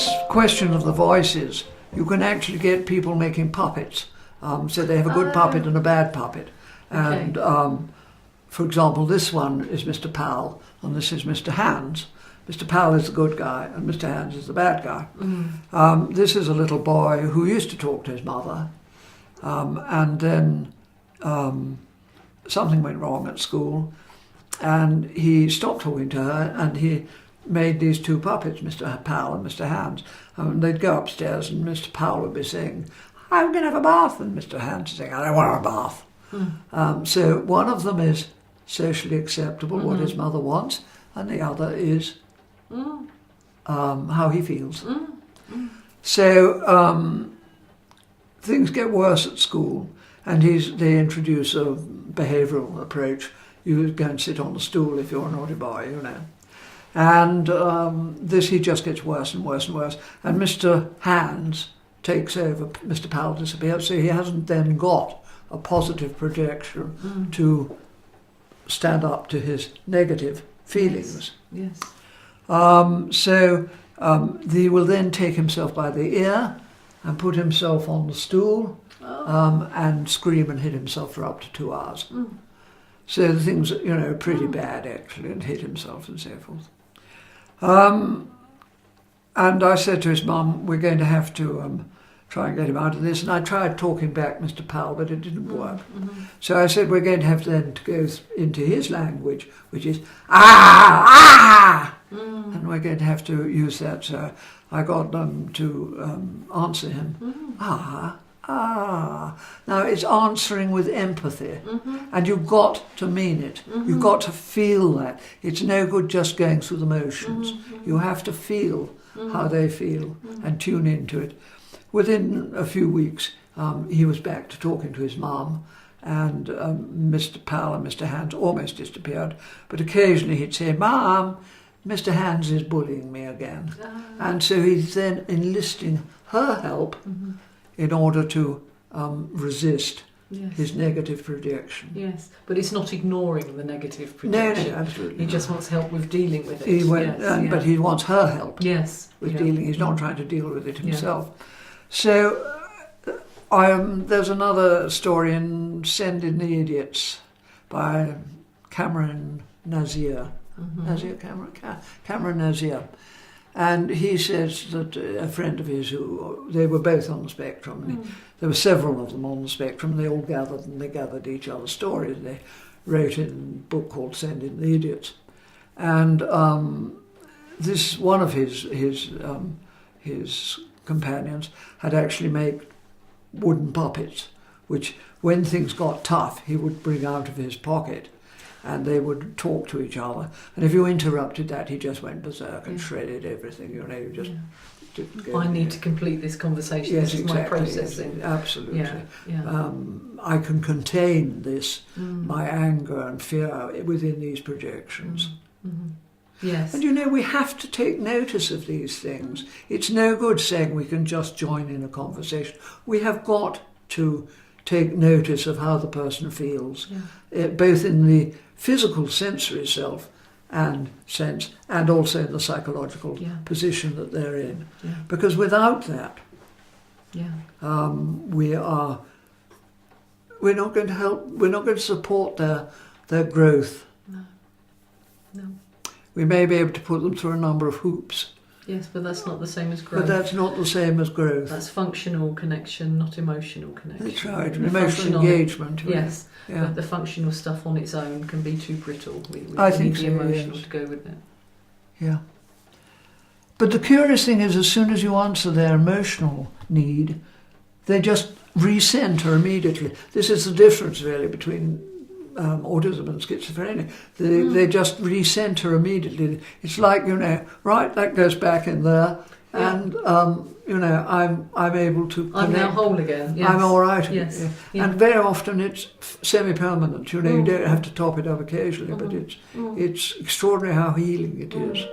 this question of the voices, you can actually get people making puppets. So they have a good puppet and a bad puppet. And for example, this one is Mr. Powell and this is Mr. Hands. Mr. Powell is the good guy and Mr. Hands is the bad guy. This is a little boy who used to talk to his mother, and then something went wrong at school and he stopped talking to her and he made these two puppets, Mr. Powell and Mr. Hands. They'd go upstairs and Mr. Powell would be saying, "I'm going to have a bath," and Mr. Hands is saying, "I don't want a bath." So one of them is socially acceptable, what his mother wants, and the other is how he feels. So things get worse at school, and they introduce a behavioural approach. You go and sit on the stool if you're a naughty boy, you know. And he just gets worse and worse and worse. And Mr. Hands takes over, Mr. Powell disappears, so he hasn't then got a positive projection to stand up to his negative feelings. Yes. He will then take himself by the ear and put himself on the stool and scream and hit himself for up to 2 hours. So the things, you know, pretty bad actually, and hit himself and so forth. And I said to his mum, we're going to have to try and get him out of this. And I tried talking back Mr. Powell, but it didn't work. So I said, we're going to have then to go into his language, which is, ah! And we're going to have to use that. So I got them to answer him, ah. Now it's answering with empathy, and you've got to mean it. You've got to feel that. It's no good just going through the motions. You have to feel how they feel and tune into it. Within a few weeks, he was back to talking to his mum, and Mr. Powell and Mr. Hands almost disappeared. But occasionally he'd say, "Mum, Mr. Hands is bullying me again." And so he's then enlisting her help in order to resist his negative projection. Yes, but it's not ignoring the negative projection. No, absolutely. He just wants help with dealing with it. But he wants her help with dealing. He's not trying to deal with it himself. So there's another story in Send in the Idiots by Cameron Nazir. Cameron Nazir. And he says that a friend of his, they were both on the spectrum. There were several of them on the spectrum. They all gathered and they gathered each other's stories. They wrote in a book called Send in the Idiots. And this one of his companions had actually made wooden puppets, which when things got tough, he would bring out of his pocket. And they would talk to each other. And if you interrupted that, he just went berserk and shredded everything. You know, you just didn't go. I need to complete this conversation. Yes, this is exactly, my processing. Yes, absolutely. Yeah. I can contain this, my anger and fear within these projections. Yes. And you know, we have to take notice of these things. It's no good saying we can just join in a conversation. We have got to take notice of how the person feels, both in the physical sensory self and sense, and also in the psychological position that they're in. Because without that, we're not going to help. We're not going to support their growth. No. We may be able to put them through a number of hoops. Yes, but that's not the same as growth. But that's not the same as growth. That's functional connection, not emotional connection. That's right, emotional engagement. Yes, but the functional stuff on its own can be too brittle. We need the emotional to go with it. Yeah. But the curious thing is, as soon as you answer their emotional need, they just recenter immediately. This is the difference, really, between autism and schizophrenia. They just recenter immediately. It's like, you know, right, that goes back in there, and you know, I'm able to connect. I'm now whole again. Yes. I'm all right. Yes. Yeah. And very often it's semi-permanent. You know, you don't have to top it up occasionally, but it's extraordinary how healing it is.